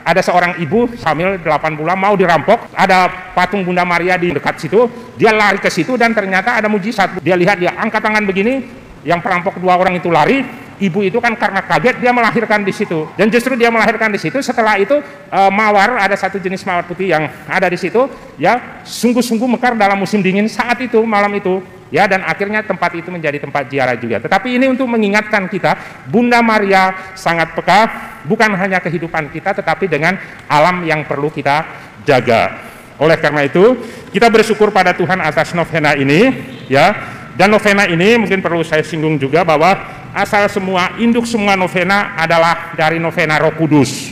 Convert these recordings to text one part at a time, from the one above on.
ada seorang ibu hamil 8 bulan mau dirampok, ada patung Bunda Maria di dekat situ, dia lari ke situ dan ternyata ada mujizat. Dia lihat, dia angkat tangan begini, yang perampok 2 orang itu lari. Ibu itu kan karena kaget dia melahirkan di situ, dan justru dia melahirkan di situ. Setelah itu mawar, ada satu jenis mawar putih yang ada di situ, ya sungguh-sungguh mekar dalam musim dingin saat itu, malam itu, ya, dan akhirnya tempat itu menjadi tempat ziarah juga. Tetapi ini untuk mengingatkan kita, Bunda Maria sangat peka, bukan hanya kehidupan kita, tetapi dengan alam yang perlu kita jaga. Oleh karena itu, kita bersyukur pada Tuhan atas novena ini, ya. Dan novena ini mungkin perlu saya singgung juga bahwa asal semua, induk semua novena adalah dari novena Roh Kudus.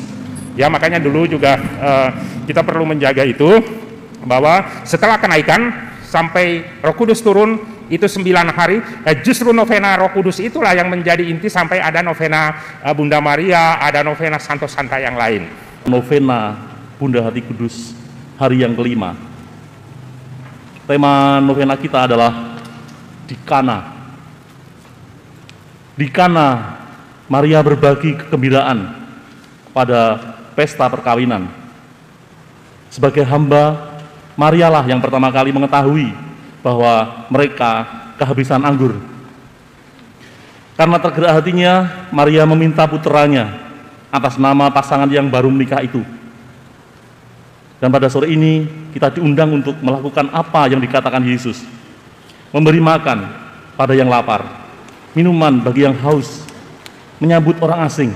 Ya, makanya dulu juga kita perlu menjaga itu, bahwa setelah kenaikan sampai Roh Kudus turun itu 9 hari, justru novena Roh Kudus itulah yang menjadi inti sampai ada novena Bunda Maria, ada novena Santo Santa yang lain. Novena Bunda Hati Kudus hari yang kelima. Tema novena kita adalah di Kana. Di Kana, Maria berbagi kegembiraan pada pesta perkawinan. Sebagai hamba, Marialah yang pertama kali mengetahui bahwa mereka kehabisan anggur. Karena tergerak hatinya, Maria meminta puteranya atas nama pasangan yang baru menikah itu. Dan pada sore ini, kita diundang untuk melakukan apa yang dikatakan Yesus. Memberi makan pada yang lapar, minuman bagi yang haus, menyambut orang asing.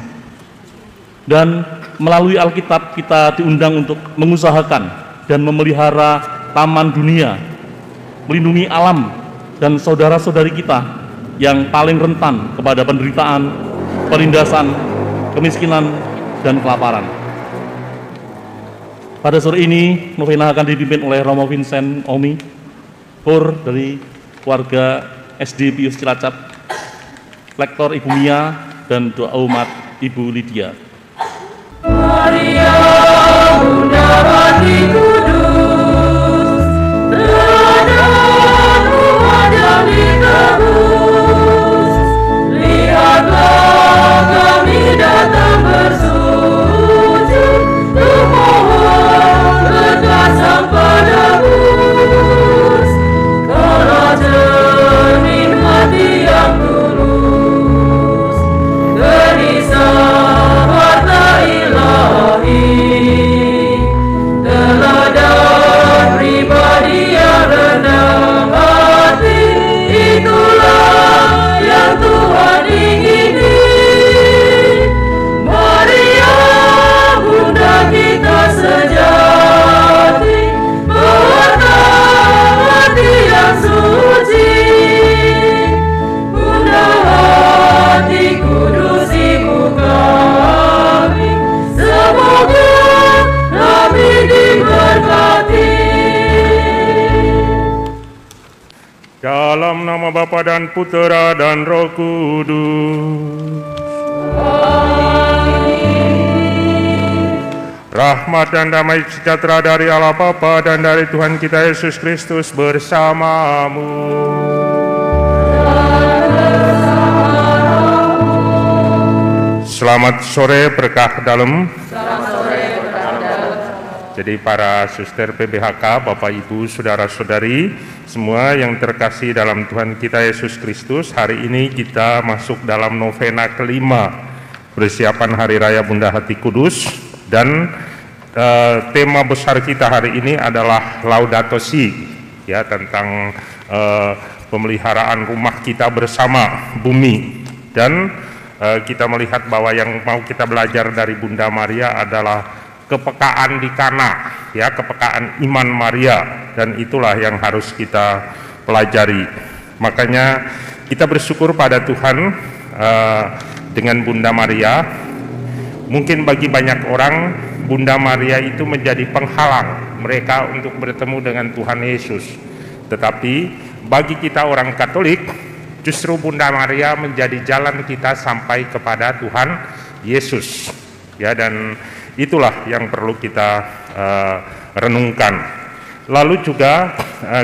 Dan melalui Alkitab kita diundang untuk mengusahakan dan memelihara taman dunia, melindungi alam dan saudara-saudari kita yang paling rentan kepada penderitaan, penindasan, kemiskinan, dan kelaparan. Pada sore ini, novena akan dipimpin oleh Romo Vincent Omi, Pur dari warga SD Pius Cilacap, lektor Ibu Mia, dan doa umat Ibu Lydia. Maria, Bunda Hati Kudus, terhadapmu ada ditebus. Lihatlah kami datang bersujud, memohon berkat Sang Penebus. Kalau cermin hati yang tulus, gelisah harta ilahi, teladan pribadi yang rendah hati, itulah yang Tuhan ingini. Maria, Bunda kita sejati, pewarta hati yang suci. Bunda Hati Kudus Ibu kami, semoga kami diberkati. Dalam nama Bapa dan Putera dan Roh Kudus. Rahmat dan damai sejahtera dari Allah Bapa dan dari Tuhan kita Yesus Kristus bersamamu. Selamat sore berkah dalam. Jadi para suster PBHK, Bapak Ibu, Saudara-saudari, semua yang terkasih dalam Tuhan kita Yesus Kristus, hari ini kita masuk dalam novena kelima persiapan Hari Raya Bunda Hati Kudus, dan tema besar kita hari ini adalah Laudato Si, ya, tentang pemeliharaan rumah kita bersama bumi. Dan kita melihat bahwa yang mau kita belajar dari Bunda Maria adalah kepekaan di Kana, ya, kepekaan iman Maria, dan itulah yang harus kita pelajari. Makanya kita bersyukur pada Tuhan dengan Bunda Maria. Mungkin bagi banyak orang Bunda Maria itu menjadi penghalang mereka untuk bertemu dengan Tuhan Yesus. Tetapi bagi kita orang Katolik, justru Bunda Maria menjadi jalan kita sampai kepada Tuhan Yesus. Ya, dan itulah yang perlu kita renungkan. Lalu juga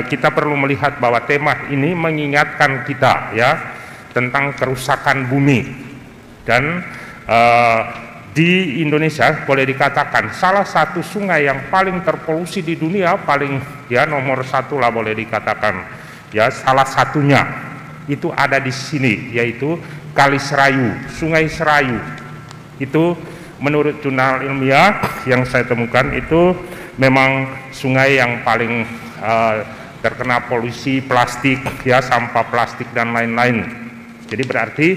kita perlu melihat bahwa tema ini mengingatkan kita, ya, tentang kerusakan bumi, dan di Indonesia boleh dikatakan salah satu sungai yang paling terpolusi di dunia, paling ya nomor satu lah boleh dikatakan. Ya, salah satunya itu ada di sini, yaitu Kali Serayu, Sungai Serayu. Itu menurut jurnal ilmiah yang saya temukan itu memang sungai yang paling terkena polusi plastik, ya, sampah plastik dan lain-lain. Jadi berarti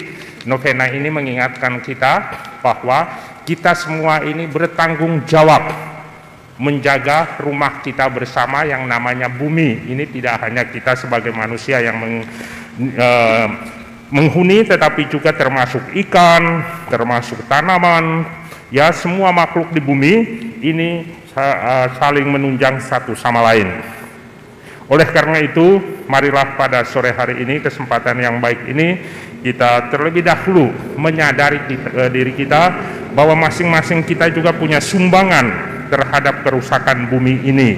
novena ini mengingatkan kita bahwa kita semua ini bertanggung jawab menjaga rumah kita bersama yang namanya bumi. Ini tidak hanya kita sebagai manusia yang menghuni, tetapi juga termasuk ikan, termasuk tanaman, ya, semua makhluk di bumi ini saling menunjang satu sama lain. Oleh karena itu, marilah pada sore hari ini, kesempatan yang baik ini, kita terlebih dahulu menyadari diri kita bahwa masing-masing kita juga punya sumbangan terhadap kerusakan bumi ini.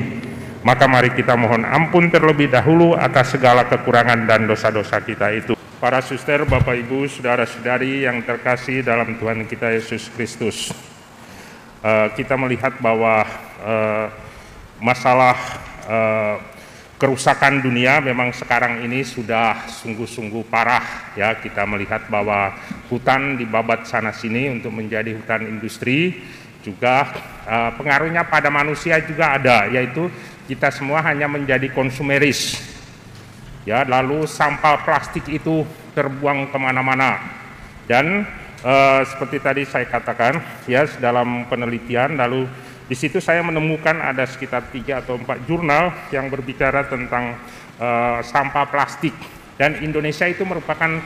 Maka mari kita mohon ampun terlebih dahulu atas segala kekurangan dan dosa-dosa kita itu. Para suster, Bapak Ibu, saudara-saudari yang terkasih dalam Tuhan kita Yesus Kristus, kita melihat bahwa masalah kerusakan dunia memang sekarang ini sudah sungguh-sungguh parah, ya. Kita melihat bahwa hutan dibabat sana sini untuk menjadi hutan industri, juga pengaruhnya pada manusia juga ada, yaitu kita semua hanya menjadi konsumeris, ya. Lalu sampah plastik itu terbuang kemana-mana, dan seperti tadi saya katakan, ya, dalam penelitian, lalu di situ saya menemukan ada sekitar 3 atau 4 jurnal yang berbicara tentang sampah plastik, dan Indonesia itu merupakan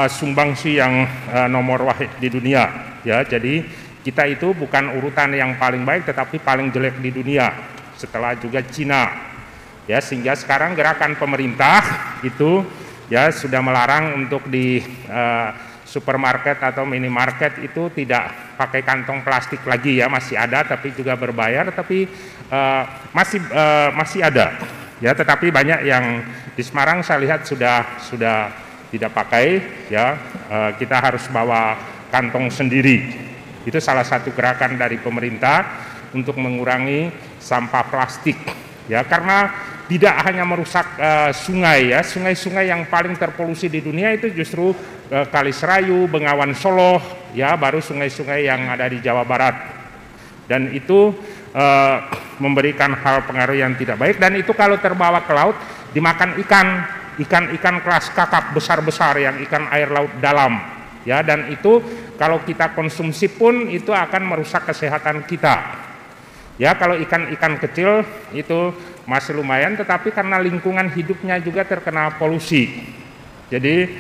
sumbangsi yang nomor wahid di dunia, ya. Jadi kita itu bukan urutan yang paling baik, tetapi paling jelek di dunia setelah juga Cina, ya. Sehingga sekarang gerakan pemerintah itu, ya, sudah melarang untuk di supermarket atau minimarket itu tidak pakai kantong plastik lagi, ya. Masih ada tapi juga berbayar, tapi masih ada, ya. Tetapi banyak yang di Semarang saya lihat sudah tidak pakai, ya. Kita harus bawa kantong sendiri. Itu salah satu gerakan dari pemerintah untuk mengurangi sampah plastik, ya, karena tidak hanya merusak sungai, ya. Sungai-sungai yang paling terpolusi di dunia itu justru Kali Serayu, Bengawan Solo, ya, baru sungai-sungai yang ada di Jawa Barat. Dan itu memberikan hal pengaruh yang tidak baik, dan itu kalau terbawa ke laut dimakan ikan kelas kakap besar-besar, yang ikan air laut dalam, ya. Dan itu kalau kita konsumsi pun itu akan merusak kesehatan kita. Ya, kalau ikan-ikan kecil itu masih lumayan, tetapi karena lingkungan hidupnya juga terkena polusi. Jadi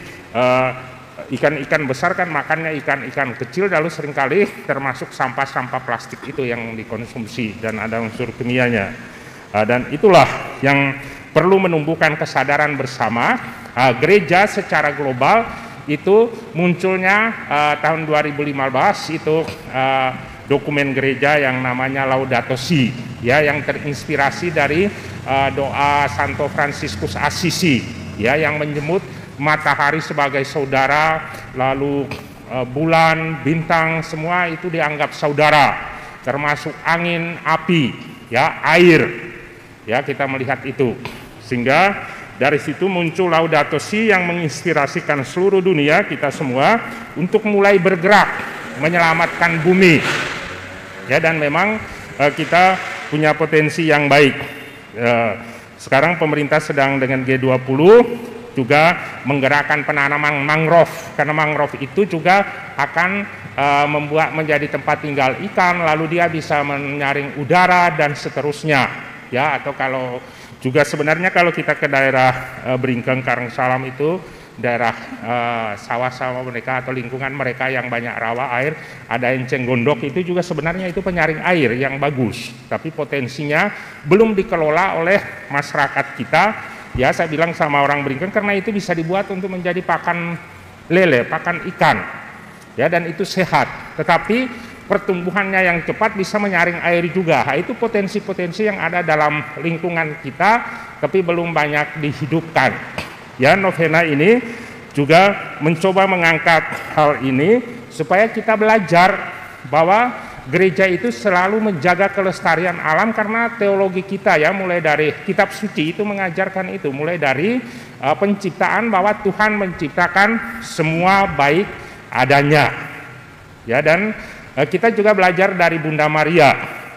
ikan-ikan besar kan makannya ikan-ikan kecil, lalu seringkali termasuk sampah-sampah plastik itu yang dikonsumsi dan ada unsur kimianya. Dan itulah yang perlu menumbuhkan kesadaran bersama. Gereja secara global itu munculnya tahun 2015 itu dokumen gereja yang namanya Laudato Si, ya, yang terinspirasi dari doa Santo Fransiskus Assisi, ya, yang menyebut matahari sebagai saudara, lalu bulan, bintang, semua itu dianggap saudara, termasuk angin, api, ya, air, ya. Kita melihat itu, sehingga dari situ muncul Laudato Si yang menginspirasikan seluruh dunia, kita semua, untuk mulai bergerak menyelamatkan bumi, ya. Dan memang kita punya potensi yang baik. Sekarang pemerintah sedang dengan G20 juga menggerakkan penanaman mangrove, karena mangrove itu juga akan membuat menjadi tempat tinggal ikan, lalu dia bisa menyaring udara dan seterusnya, ya. Atau kalau juga sebenarnya kalau kita ke daerah Beringkeng, Karangsalam itu daerah sawah-sawah mereka atau lingkungan mereka yang banyak rawa air, ada enceng gondok, itu juga sebenarnya itu penyaring air yang bagus, tapi potensinya belum dikelola oleh masyarakat kita. Ya, saya bilang sama orang Beringkeng, karena itu bisa dibuat untuk menjadi pakan lele, pakan ikan, ya, dan itu sehat, tetapi pertumbuhannya yang cepat bisa menyaring air juga. Nah, itu potensi-potensi yang ada dalam lingkungan kita tapi belum banyak dihidupkan, ya. Novena ini juga mencoba mengangkat hal ini supaya kita belajar, bahwa gereja itu selalu menjaga kelestarian alam, karena teologi kita ya mulai dari kitab suci itu mengajarkan itu, mulai dari penciptaan bahwa Tuhan menciptakan semua baik adanya. Ya, dan kita juga belajar dari Bunda Maria.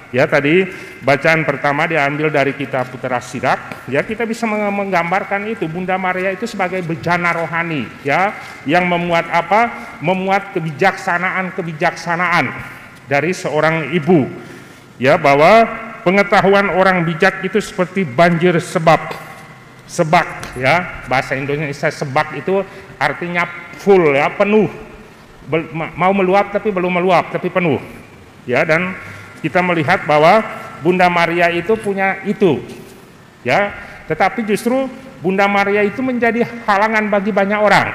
Ya, tadi bacaan pertama diambil dari kitab Putera Sirak. Ya, kita bisa menggambarkan itu Bunda Maria itu sebagai bejana rohani, ya, yang memuat apa? Memuat kebijaksanaan dari seorang ibu. Ya, bahwa pengetahuan orang bijak itu seperti banjir sebak, ya, bahasa Indonesia sebak itu artinya full, ya, penuh, mau meluap tapi belum meluap tapi penuh. Ya, dan kita melihat bahwa Bunda Maria itu punya itu, ya, tetapi justru Bunda Maria itu menjadi halangan bagi banyak orang.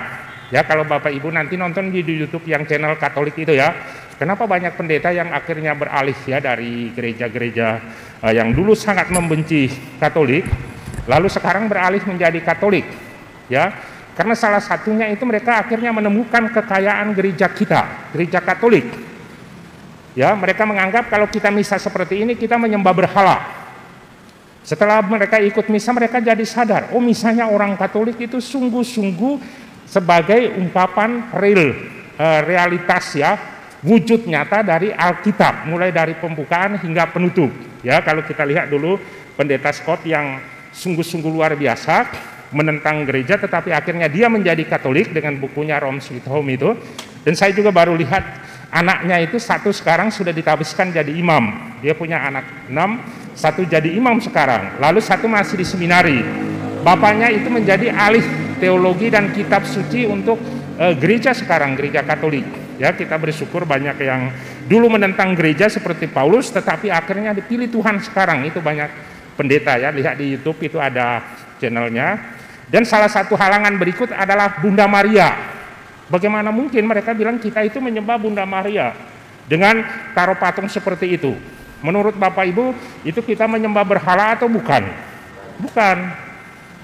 Ya, kalau Bapak Ibu nanti nonton di YouTube yang channel Katolik itu ya, kenapa banyak pendeta yang akhirnya beralih ya dari gereja-gereja yang dulu sangat membenci Katolik, lalu sekarang beralih menjadi Katolik, ya, karena salah satunya itu mereka akhirnya menemukan kekayaan gereja kita, gereja Katolik. Ya, mereka menganggap kalau kita misa seperti ini kita menyembah berhala. Setelah mereka ikut misa, mereka jadi sadar, oh, misanya orang Katolik itu sungguh-sungguh sebagai ungkapan realitas, ya, wujud nyata dari Alkitab, mulai dari pembukaan hingga penutup. Ya, kalau kita lihat dulu Pendeta Scott yang sungguh-sungguh luar biasa menentang gereja, tetapi akhirnya dia menjadi Katolik dengan bukunya Rome Sweet Home itu. Dan saya juga baru lihat anaknya itu satu sekarang sudah ditabiskan jadi imam. Dia punya anak 6, satu jadi imam sekarang, lalu satu masih di seminari. Bapaknya itu menjadi ahli teologi dan kitab suci untuk gereja sekarang, gereja Katolik. Ya, kita bersyukur banyak yang dulu menentang gereja seperti Paulus, tetapi akhirnya dipilih Tuhan sekarang. Itu banyak pendeta ya, lihat di YouTube itu ada channelnya. Dan salah satu halangan berikut adalah Bunda Maria. Bagaimana mungkin mereka bilang kita itu menyembah Bunda Maria dengan taruh patung seperti itu? Menurut Bapak Ibu, itu kita menyembah berhala atau bukan? Bukan.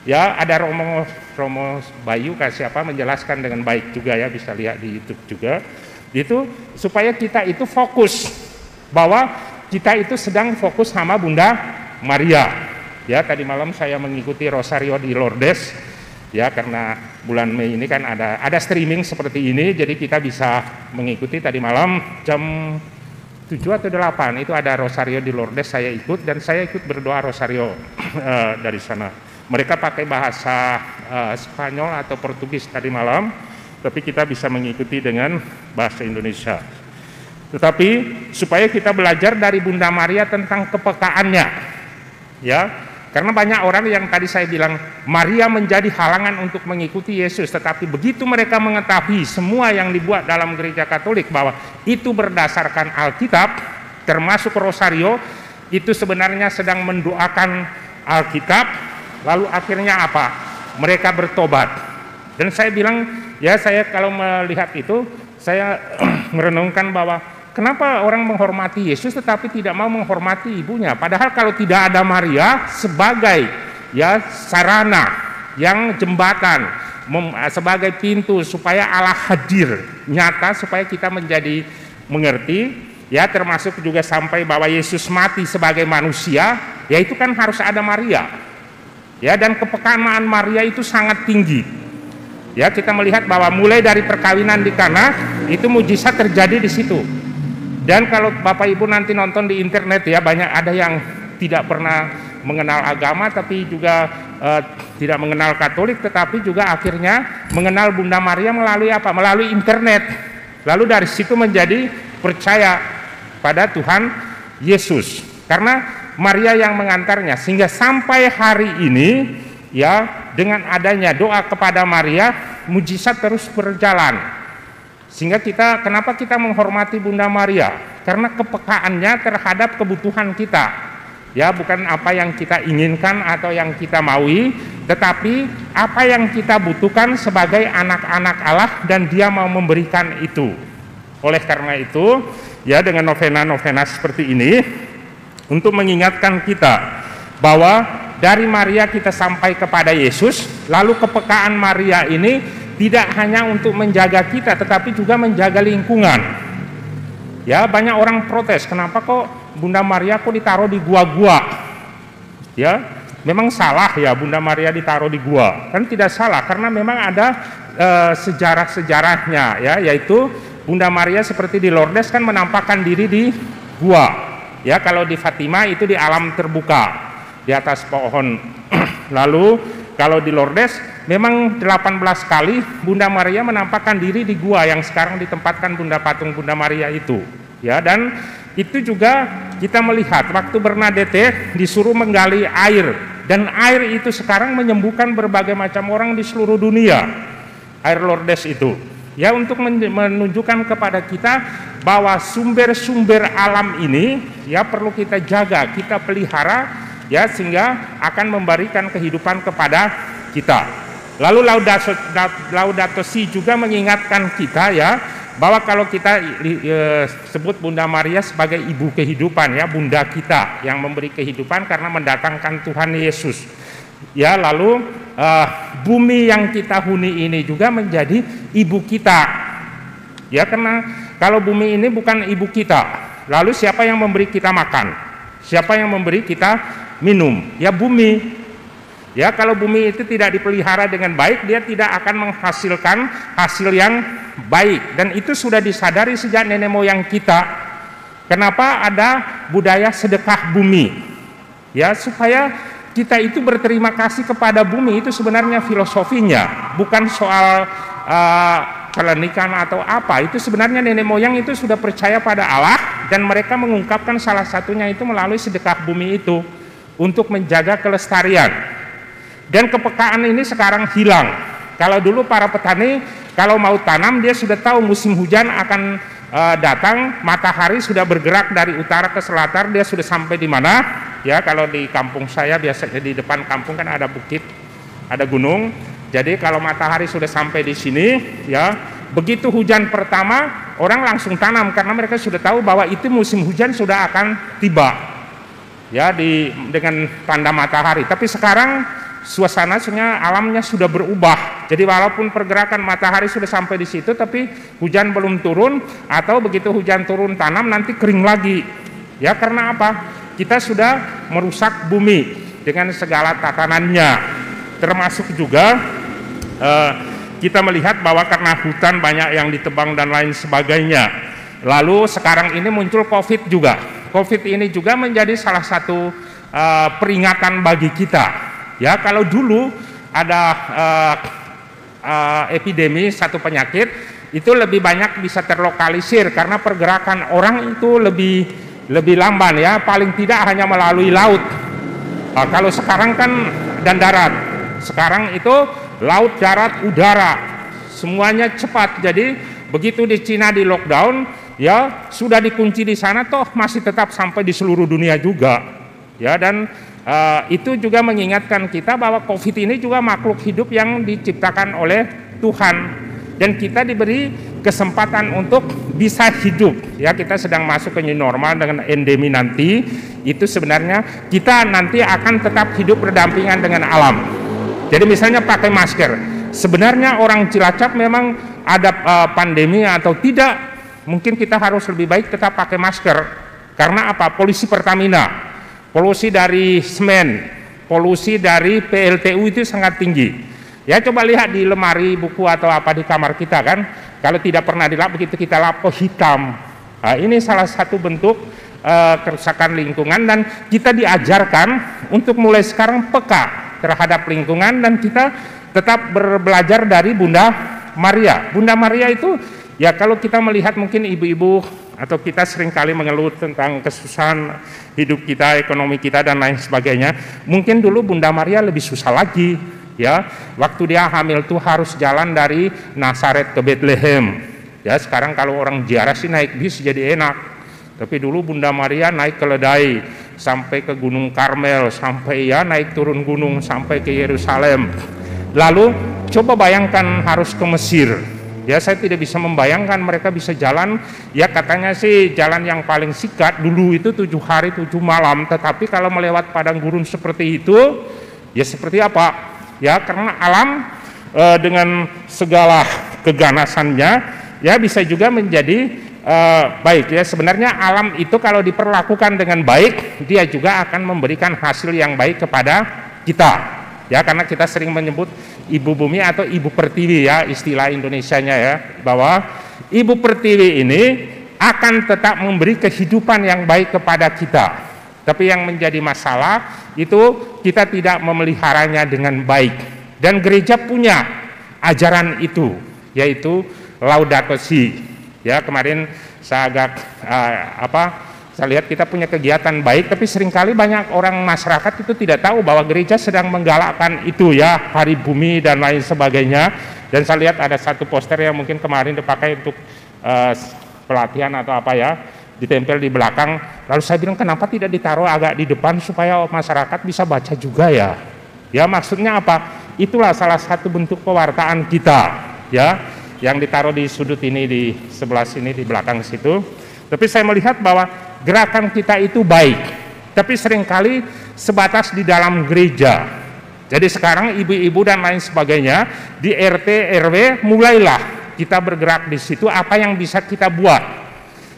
Ya, ada Romo Bayu kasih apa menjelaskan dengan baik juga ya, bisa lihat di YouTube juga. Itu supaya kita itu fokus bahwa kita itu sedang fokus sama Bunda Maria. Ya, tadi malam saya mengikuti Rosario di Lourdes. Ya, karena bulan Mei ini kan ada streaming seperti ini, jadi kita bisa mengikuti. Tadi malam jam 7 atau 8 itu ada Rosario di Lourdes, saya ikut dan saya ikut berdoa Rosario dari sana. Mereka pakai bahasa Spanyol atau Portugis tadi malam, tapi kita bisa mengikuti dengan bahasa Indonesia. Tetapi supaya kita belajar dari Bunda Maria tentang kepekaannya, ya. Karena banyak orang yang tadi saya bilang Maria menjadi halangan untuk mengikuti Yesus, tetapi begitu mereka mengetahui semua yang dibuat dalam gereja Katolik bahwa itu berdasarkan Alkitab, termasuk Rosario, itu sebenarnya sedang mendoakan Alkitab, lalu akhirnya apa? Mereka bertobat. Dan saya bilang, ya, saya kalau melihat itu, saya merenungkan bahwa kenapa orang menghormati Yesus tetapi tidak mau menghormati ibunya? Padahal kalau tidak ada Maria sebagai ya sarana, yang jembatan, sebagai pintu supaya Allah hadir nyata, supaya kita menjadi mengerti, ya, termasuk juga sampai bahwa Yesus mati sebagai manusia, ya, itu kan harus ada Maria. Ya, dan kepekaan Maria itu sangat tinggi. Ya, kita melihat bahwa mulai dari perkawinan di Kana itu mujizat terjadi di situ. Dan kalau Bapak Ibu nanti nonton di internet ya, banyak ada yang tidak pernah mengenal agama tapi juga tidak mengenal Katolik, tetapi juga akhirnya mengenal Bunda Maria melalui apa? Melalui internet. Lalu dari situ menjadi percaya pada Tuhan Yesus. Karena Maria yang mengantarnya, sehingga sampai hari ini ya, dengan adanya doa kepada Maria, mujizat terus berjalan. Sehingga kenapa kita menghormati Bunda Maria? Karena kepekaannya terhadap kebutuhan kita. Ya, bukan apa yang kita inginkan atau yang kita maui, tetapi apa yang kita butuhkan sebagai anak-anak Allah, dan dia mau memberikan itu. Oleh karena itu, ya, dengan novena-novena seperti ini, untuk mengingatkan kita bahwa dari Maria kita sampai kepada Yesus, lalu kepekaan Maria ini tidak hanya untuk menjaga kita, tetapi juga menjaga lingkungan. Ya, banyak orang protes, kenapa kok Bunda Maria kok ditaruh di gua-gua? Ya, memang salah ya Bunda Maria ditaruh di gua. Kan tidak salah, karena memang ada sejarah-sejarahnya ya, yaitu Bunda Maria seperti di Lourdes kan menampakkan diri di gua. Ya, kalau di Fatima itu di alam terbuka, di atas pohon. Lalu kalau di Lourdes memang 18 kali Bunda Maria menampakkan diri di gua yang sekarang ditempatkan patung Bunda Maria itu. Ya, dan itu juga kita melihat waktu Bernadette disuruh menggali air, dan air itu sekarang menyembuhkan berbagai macam orang di seluruh dunia. Air Lourdes itu. Ya, untuk menunjukkan kepada kita bahwa sumber-sumber alam ini ya perlu kita jaga, kita pelihara ya, sehingga akan memberikan kehidupan kepada kita. Lalu Laudato Si juga mengingatkan kita ya, bahwa kalau kita sebut Bunda Maria sebagai ibu kehidupan ya, bunda kita yang memberi kehidupan karena mendatangkan Tuhan Yesus. Ya, lalu bumi yang kita huni ini juga menjadi ibu kita. Ya, karena kalau bumi ini bukan ibu kita, lalu siapa yang memberi kita makan? Siapa yang memberi kita minum? Ya, bumi. Ya, kalau bumi itu tidak dipelihara dengan baik, dia tidak akan menghasilkan hasil yang baik. Dan itu sudah disadari sejak nenek moyang kita. Kenapa ada budaya sedekah bumi? Ya, supaya kita itu berterima kasih kepada bumi. Itu sebenarnya filosofinya, bukan soal kelenikan atau apa. Itu sebenarnya nenek moyang itu sudah percaya pada Allah, dan mereka mengungkapkan salah satunya itu melalui sedekah bumi itu untuk menjaga kelestarian. Dan kepekaan ini sekarang hilang. Kalau dulu para petani kalau mau tanam dia sudah tahu musim hujan akan datang, matahari sudah bergerak dari utara ke selatan, dia sudah sampai di mana. Ya, kalau di kampung saya biasanya di depan kampung kan ada bukit, ada gunung. Jadi kalau matahari sudah sampai di sini, ya begitu hujan pertama orang langsung tanam karena mereka sudah tahu bahwa itu musim hujan sudah akan tiba. Ya, dengan tanda matahari. Tapi sekarang suasananya alamnya sudah berubah. Jadi walaupun pergerakan matahari sudah sampai di situ, tapi hujan belum turun, atau begitu hujan turun tanam nanti kering lagi. Ya, karena apa? Kita sudah merusak bumi dengan segala tatanannya. Termasuk juga kita melihat bahwa karena hutan banyak yang ditebang dan lain sebagainya. Lalu sekarang ini muncul COVID juga. COVID ini juga menjadi salah satu peringatan bagi kita. Ya, kalau dulu ada epidemi satu penyakit itu lebih banyak bisa terlokalisir karena pergerakan orang itu lebih lamban ya, paling tidak hanya melalui laut. Kalau sekarang kan dan darat. Sekarang itu laut, darat, udara, semuanya cepat. Jadi begitu di Cina di lockdown, ya sudah dikunci di sana, toh masih tetap sampai di seluruh dunia juga. Ya, dan itu juga mengingatkan kita bahwa COVID ini juga makhluk hidup yang diciptakan oleh Tuhan, dan kita diberi kesempatan untuk bisa hidup. Ya, kita sedang masuk ke new normal dengan endemi nanti. Itu sebenarnya kita nanti akan tetap hidup berdampingan dengan alam. Jadi misalnya pakai masker. Sebenarnya orang Cilacap memang ada pandemi atau tidak, mungkin kita harus lebih baik tetap pakai masker. Karena apa? Polusi Pertamina, polusi dari semen, polusi dari PLTU itu sangat tinggi. Ya, coba lihat di lemari buku atau apa di kamar kita kan, kalau tidak pernah dilap, begitu kita lap, oh hitam. Nah, ini salah satu bentuk kerusakan lingkungan, dan kita diajarkan untuk mulai sekarang peka terhadap lingkungan, dan kita tetap belajar dari Bunda Maria. Bunda Maria itu ya, kalau kita melihat mungkin ibu-ibu atau kita seringkali mengeluh tentang kesusahan hidup kita, ekonomi kita dan lain sebagainya. Mungkin dulu Bunda Maria lebih susah lagi ya. Waktu dia hamil tuh harus jalan dari Nazaret ke Bethlehem. Ya, sekarang kalau orang ziarah sih naik bis jadi enak. Tapi dulu Bunda Maria naik keledai sampai ke Gunung Karmel, sampai ya naik turun gunung sampai ke Yerusalem. Lalu coba bayangkan harus ke Mesir. Ya, saya tidak bisa membayangkan mereka bisa jalan, ya katanya sih jalan yang paling singkat dulu itu 7 hari 7 malam, tetapi kalau melewat padang gurun seperti itu, ya seperti apa? Ya, karena alam dengan segala keganasannya, ya bisa juga menjadi baik ya. Sebenarnya alam itu kalau diperlakukan dengan baik, dia juga akan memberikan hasil yang baik kepada kita. Ya, karena kita sering menyebut ibu bumi atau ibu pertiwi ya, istilah Indonesianya ya, bahwa ibu pertiwi ini akan tetap memberi kehidupan yang baik kepada kita. Tapi yang menjadi masalah itu kita tidak memeliharanya dengan baik. Dan gereja punya ajaran itu, yaitu Laudato Si. Ya, kemarin saya agak saya lihat kita punya kegiatan baik, tapi seringkali banyak orang masyarakat itu tidak tahu bahwa gereja sedang menggalakkan itu ya, Hari Bumi dan lain sebagainya. Dan saya lihat ada satu poster yang mungkin kemarin dipakai untuk pelatihan atau apa ya, ditempel di belakang. Lalu saya bilang, kenapa tidak ditaruh agak di depan supaya masyarakat bisa baca juga ya? Ya, maksudnya apa? Itulah salah satu bentuk pewartaan kita ya, yang ditaruh di sudut ini, di sebelah sini, di belakang situ. Tapi saya melihat bahwa gerakan kita itu baik, tapi seringkali sebatas di dalam gereja. Jadi sekarang ibu-ibu dan lain sebagainya di RT RW mulailah kita bergerak di situ. Apa yang bisa kita buat?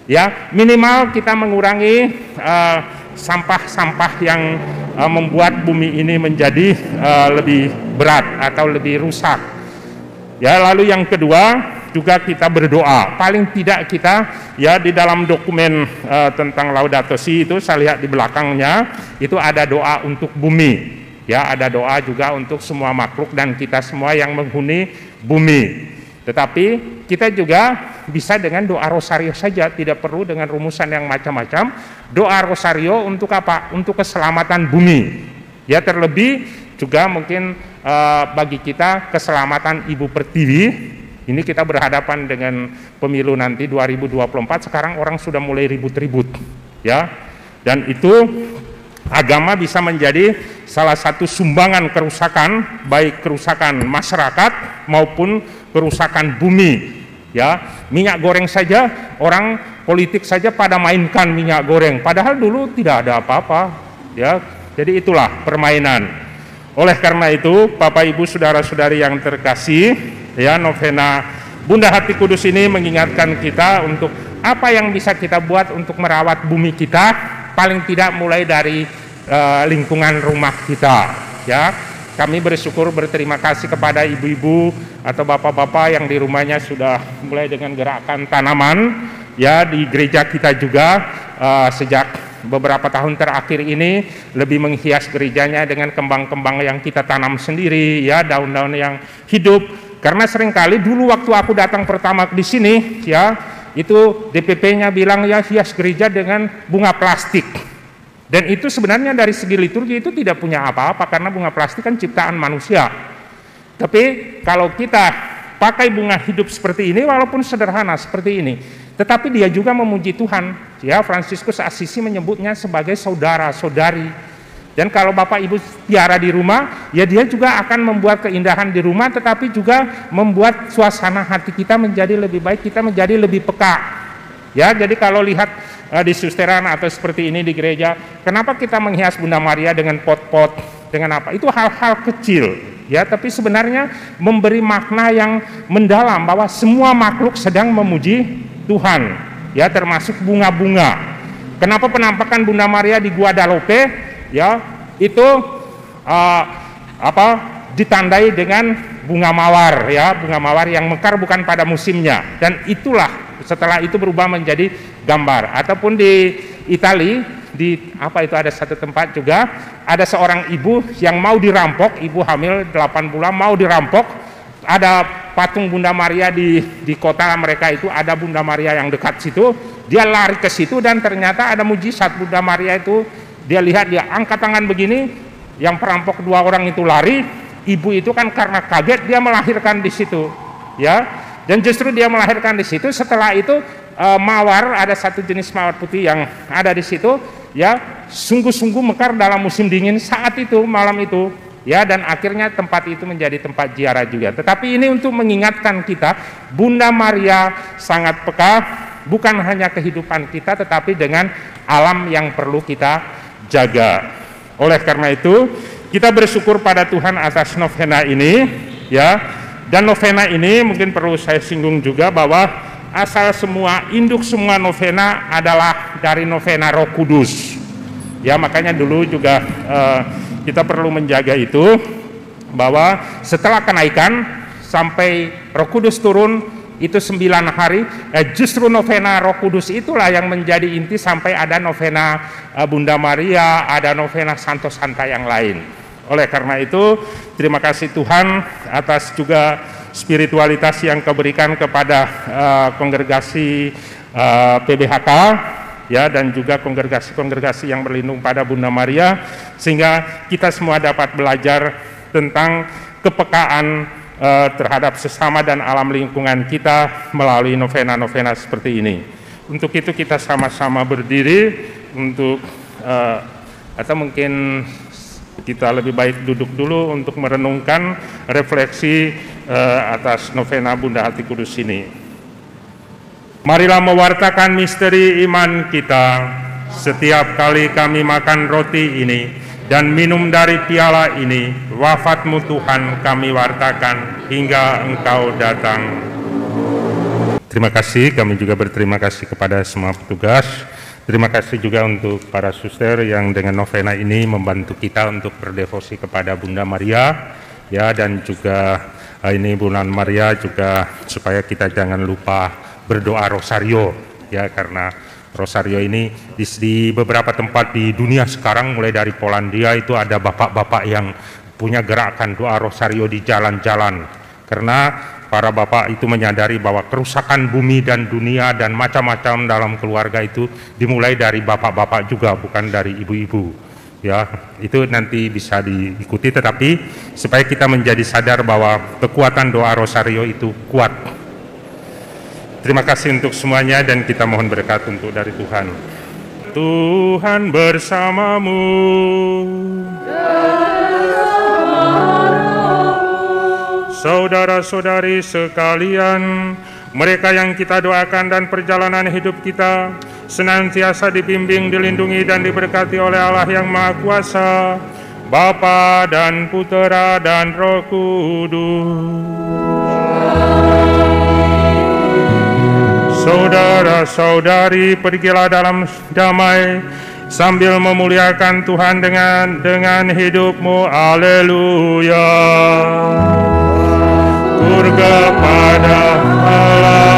Ya, minimal kita mengurangi sampah-sampah yang membuat bumi ini menjadi lebih berat atau lebih rusak. Ya, lalu yang kedua juga kita berdoa. Paling tidak kita ya di dalam dokumen tentang Laudato Si itu saya lihat di belakangnya itu ada doa untuk bumi. Ya, ada doa juga untuk semua makhluk dan kita semua yang menghuni bumi. Tetapi kita juga bisa dengan doa rosario saja, tidak perlu dengan rumusan yang macam-macam. Doa rosario untuk apa? Untuk keselamatan bumi. Ya, terlebih juga mungkin bagi kita keselamatan ibu pertiwi. Ini kita berhadapan dengan pemilu nanti 2024. Sekarang orang sudah mulai ribut-ribut, ya. Dan itu agama bisa menjadi salah satu sumbangan kerusakan, baik kerusakan masyarakat maupun kerusakan bumi. Ya, minyak goreng saja, orang politik saja pada mainkan minyak goreng. Padahal dulu tidak ada apa-apa. Ya, jadi itulah permainan. Oleh karena itu, Bapak Ibu saudara-saudari yang terkasih, ya, novena Bunda Hati Kudus ini mengingatkan kita untuk apa yang bisa kita buat untuk merawat bumi kita, paling tidak mulai dari lingkungan rumah kita. Ya, kami bersyukur, berterima kasih kepada ibu-ibu atau bapak-bapak yang di rumahnya sudah mulai dengan gerakan tanaman. Ya, di gereja kita juga sejak beberapa tahun terakhir ini lebih menghias gerejanya dengan kembang-kembang yang kita tanam sendiri, ya, daun-daun yang hidup. Karena seringkali dulu waktu aku datang pertama di sini, ya, itu DPP-nya bilang ya hias gereja dengan bunga plastik. Dan itu sebenarnya dari segi liturgi itu tidak punya apa-apa karena bunga plastik kan ciptaan manusia. Tapi kalau kita pakai bunga hidup seperti ini, walaupun sederhana seperti ini, tetapi dia juga memuji Tuhan. Ya, Fransiskus Assisi menyebutnya sebagai saudara-saudari. Dan kalau Bapak Ibu piara di rumah, ya dia juga akan membuat keindahan di rumah, tetapi juga membuat suasana hati kita menjadi lebih baik, kita menjadi lebih peka. Ya, jadi kalau lihat di susteran atau seperti ini di gereja, kenapa kita menghias Bunda Maria dengan pot-pot, dengan apa? Itu hal-hal kecil. Ya, tapi sebenarnya memberi makna yang mendalam bahwa semua makhluk sedang memuji Tuhan, ya, termasuk bunga-bunga. Kenapa penampakan Bunda Maria di Guadalupe, ya, itu ditandai dengan bunga mawar, ya, bunga mawar yang mekar bukan pada musimnya. Dan itulah setelah itu berubah menjadi gambar. Ataupun di Itali, di ada satu tempat juga ada seorang ibu yang mau dirampok, ibu hamil 8 bulan mau dirampok. Ada patung Bunda Maria di kota mereka itu, ada Bunda Maria yang dekat situ. Dia lari ke situ dan ternyata ada mujizat. Bunda Maria itu dia lihat, dia angkat tangan begini, yang perampok 2 orang itu lari. Ibu itu kan karena kaget dia melahirkan di situ, ya. Dan justru dia melahirkan di situ. Setelah itu mawar, ada satu jenis mawar putih yang ada di situ, ya, sungguh-sungguh mekar dalam musim dingin saat itu, malam itu. Ya, dan akhirnya tempat itu menjadi tempat ziarah juga. Tetapi ini untuk mengingatkan kita, Bunda Maria sangat peka, bukan hanya kehidupan kita, tetapi dengan alam yang perlu kita jaga. Oleh karena itu, kita bersyukur pada Tuhan atas novena ini, ya. Dan novena ini mungkin perlu saya singgung juga bahwa asal semua, induk semua novena adalah dari novena Roh Kudus. Ya, makanya dulu juga kita perlu menjaga itu, bahwa setelah kenaikan sampai Roh Kudus turun itu 9 hari, justru novena Roh Kudus itulah yang menjadi inti sampai ada novena Bunda Maria, ada novena Santo Santa yang lain. Oleh karena itu, terima kasih Tuhan atas juga spiritualitas yang keberikan kepada kongregasi PBHK, ya, dan juga kongregasi-kongregasi yang berlindung pada Bunda Maria, sehingga kita semua dapat belajar tentang kepekaan terhadap sesama dan alam lingkungan kita melalui novena-novena seperti ini. Untuk itu kita sama-sama berdiri untuk atau mungkin kita lebih baik duduk dulu untuk merenungkan refleksi atas novena Bunda Hati Kudus ini. Marilah mewartakan misteri iman kita. Setiap kali kami makan roti ini dan minum dari piala ini, wafat-Mu Tuhan kami wartakan hingga Engkau datang. Terima kasih, kami juga berterima kasih kepada semua petugas. Terima kasih juga untuk para suster yang dengan novena ini membantu kita untuk berdevosi kepada Bunda Maria, ya, dan juga ini bulan Maria juga supaya kita jangan lupa berdoa rosario, ya, karena rosario ini di beberapa tempat di dunia sekarang, mulai dari Polandia itu ada bapak-bapak yang punya gerakan doa rosario di jalan-jalan, karena para bapak itu menyadari bahwa kerusakan bumi dan dunia dan macam-macam dalam keluarga itu dimulai dari bapak-bapak juga, bukan dari ibu-ibu. Ya, itu nanti bisa diikuti, tetapi supaya kita menjadi sadar bahwa kekuatan doa rosario itu kuat. Terima kasih untuk semuanya dan kita mohon berkat untuk dari Tuhan. Tuhan bersamamu. Saudara-saudari sekalian, mereka yang kita doakan dan perjalanan hidup kita senantiasa dibimbing, dilindungi dan diberkati oleh Allah yang Maha Kuasa, Bapa dan Putera dan Roh Kudus. Saudara-saudari, pergilah dalam damai sambil memuliakan Tuhan dengan hidupmu. Haleluya. Surga pada Allah.